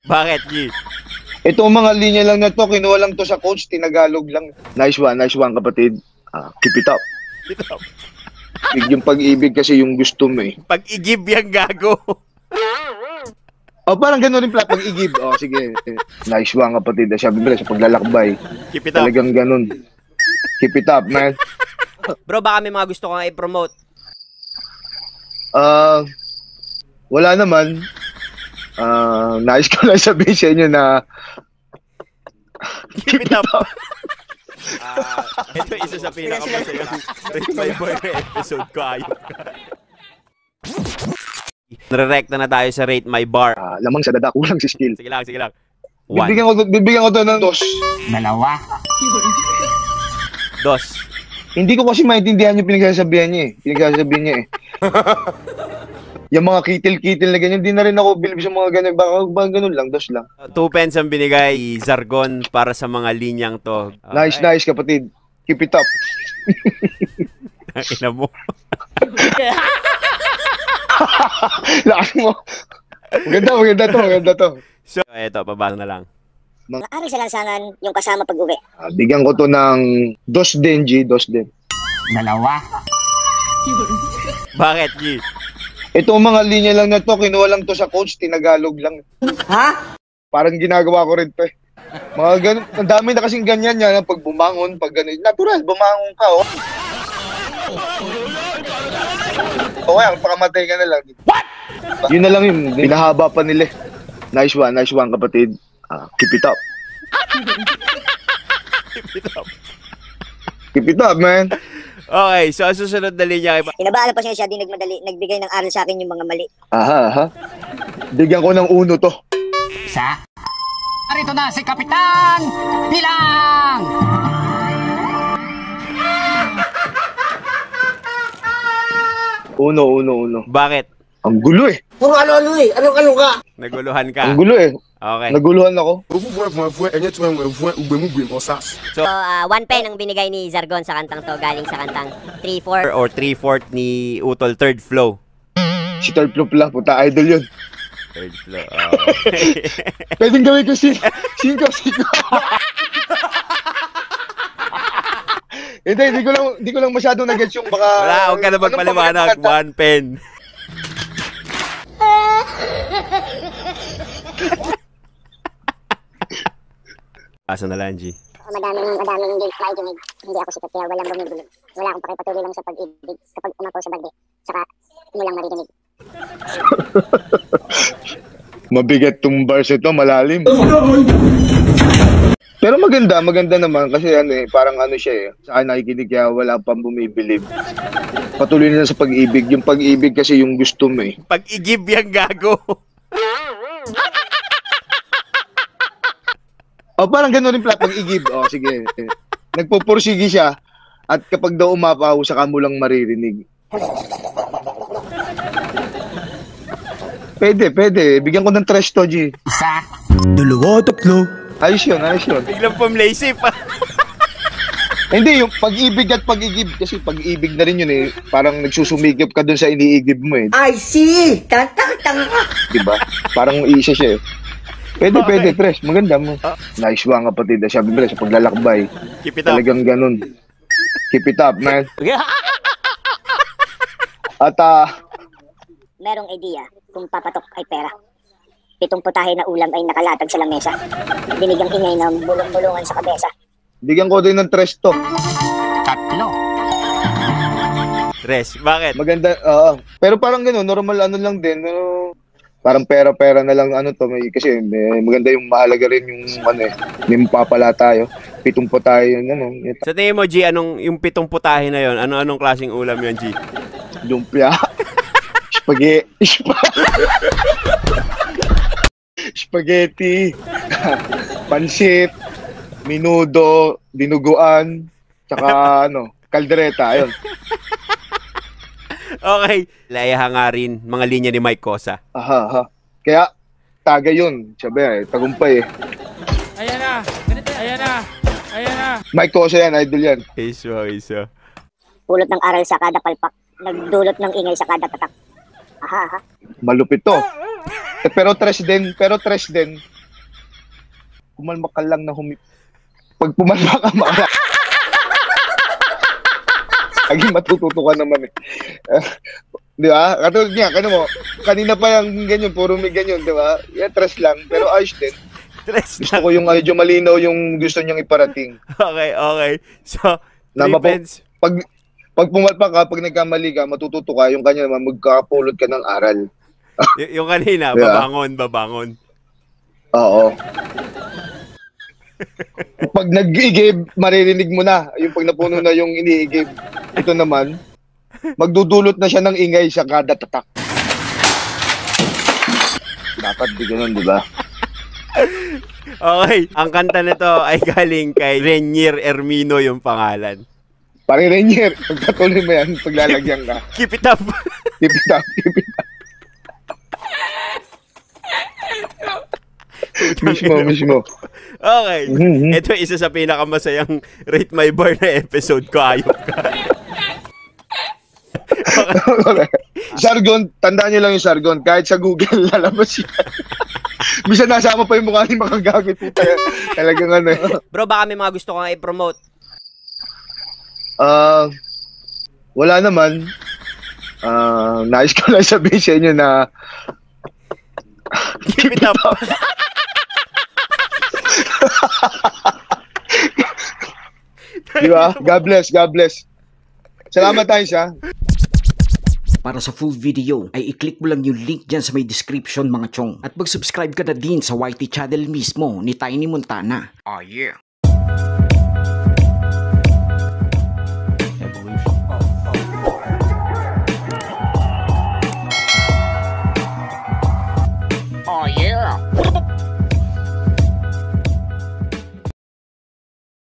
Bakit, G? Ito mga linya lang na to, kinuha lang to sa coach, tinagalog lang. Nice one kapatid. Keep it up. Yung pag-ibig kasi yung gusto mo eh. Pag-igib yung gago. Parang gano'n rin pala, pag-igib. Sige. Nice one kapatid. Sabi mo sa paglalakbay. Keep it up. Talagang gano'n. Keep it up, man. Bro, baka may mga gusto kang i-promote. Wala naman. Nais ko lang sabihin sa inyo na Keep it up. Ito isa sa pinakamasayang Rate My Bar episode ko. Ayun ka. Nare-recta na tayo sa Rate My Bar. Lamang sa dada, kulang si skill. Sige lang. Bibigyan ko to ng 2. 2. 2. Hindi ko kasi maintindihan yung pinagsasabihan niya eh. Yung mga kitil-kitil na ganyan, di na rin ako bilib sa mga ganyan. Baka ganun lang, 2 lang. 2 pence ang binigay Zargon para sa mga linyang to. Nice kapatid. Keep it up. Ina mo. Lakas mo. Maganda to. So, eto, pabasa na lang. Maaari sa lansangan yung kasama pag-uwi. Bigyan ko to ng 2 din, G. 2 din. 2. Bakit, G? Ito mga linya lang na to, kinuha lang to sa coach, tinagalog lang. Ha? Parang ginagawa ko rin to eh. Mga ganun, ang dami na kasing ganyan yan, pag bumangon, pag ganun. Natural, bumangon ka, oh. Kaya, pakamatay ka na lang. What? Yun na lang yun, pinahaba pa nila. Nice one kapatid. Keep it up. Keep it up, man. Okay, so susunod na linya. Inabaala pa siya, di nagbigay ng aral sa akin yung mga mali. Bigyan ko ng 1 to. Isa. Narito na si Kapitan Bilang! Uno. Bakit? Ang gulo eh. Puro ano eh. Anong ka? Naguluhan ka. Ang gulo eh. Okay. Naguluhan ako. So, 1 pen ang binigay ni Zargon sa kantang to, galing sa kantang 3-4. Or 3/4 ni Utol, third flow. Si third flow pala, puta idol yun. Third flow, okay. Pwedeng gawin ko singko. Hindi ko lang masyado nag-gets yung baka... Wala, huwag ka na magpaliwanag. 1 pen. Asa na lang, G? Madaming hindi makikinig. Hindi ako sikat kaya walang bumibilig. Wala akong pakipatuloy lang sa pag-ibig. Kapag umapaw sa bagay, saka mo lang marinig. Mabigat tong bars ito, malalim. Pero maganda naman kasi parang siya eh. Sa akin nakikinig kaya wala pang bumibilib. Patuloy na sa pag-ibig. Yung pag-ibig kasi yung gusto mo eh. Pag-igib yung gago. Parang gano'n rin pala pag-igib. Sige. Nagpupursige siya at kapag daw umapaw, saka mo lang maririnig. Pwede. Bigyan ko ng 3 to, G. 1. 2. 3. Ayos yun. Biglang pumlaysip pa. Hindi, yung pag-ibig at pag-igib. Kasi pag-ibig na rin yun eh. Parang nagsusumigip ka dun sa iniigib mo eh. I see! Tang-tang-tang! Diba? Parang isa siya eh. Pwede, Tres. Maganda mo. Nice one kapatid. Sabi mo sa paglalakbay. Keep it up. Talagang ganun. Keep it up, man. At Merong idea kung papatok ay pera. 7 putahe na ulam ay nakalatag sa lamesa. Dinigang ingay na bulong-bulungan sa kabesa. bigyan ko din ng 3 to. 3. Tres, bakit? Maganda, pero parang gano'n, normal lang din. Parang pera-pera na lang kasi maganda yung mahalaga rin yung may mapapala tayo. 7 putahe yun, Sa tingin mo, G, yung 7 putahe na yun, anong klaseng ulam yun, G? Lumpia. Spaghetti. Pansit. Minudo. Dinuguan. Tsaka kaldereta. Ayun. Okay. Layaha nga rin mga linya ni Mike Cosa. Aha. Kaya, taga yun. Sabi tagumpay eh. Ayan na. Mike Cosa yan, idol yan. Iso. Pulot ng aral sa kada palpak. Nagdulot ng ingay sa kada tatak. Aha. Malupit to. Pero tres din. pumalmak ka lang na pag pumalmak ka, lagi matututo ka naman eh. Di ba? Katulad niya, kanina pa yung ganyan, puro may ganyan, di ba? Yeah, trust lang, pero ayos din. Gusto ko yung medyo malinaw yung gusto niyang iparating. Okay. So, Na depends. Pag pumalpak ka, pag nagkamali ka, matututo ka, yung kanya naman, magkakapulot ka ng aral. Yung kanina, Yeah. babangon. Oo. Pag nag-igib, maririnig mo na. Yung pag napuno na yung iniigib. Ito naman, magdudulot na siya ng ingay sa kada tatak. Dapat di ganun, di ba? Okay, ang kanta nito ay galing kay Renier Ermino yung pangalan. Pare Rainier, pagpatuloy mo yan, paglalagyan ka. Keep it up! Keep it up, keep it up. Mismo. Okay, Mhm. ito isa sa pinakamasayang Rate My Bar na episode ko. Ayok ka. Sargon, tandaan niyo lang yung Sargon. Kahit sa Google, lalabas yan. Bisa nasama pa yung mukha ni Makagago. Talagang ano. Bro, baka may mga gusto kang i-promote. Wala naman. Nais ko lang sabihin sa inyo na Keep it up! di ba? God bless. Salamat tayo sa. Para sa full video ay i-click mo lang yung link dyan sa may description mga chong. At mag-subscribe ka na din sa YT channel mismo ni Tiny Montana. Oh yeah!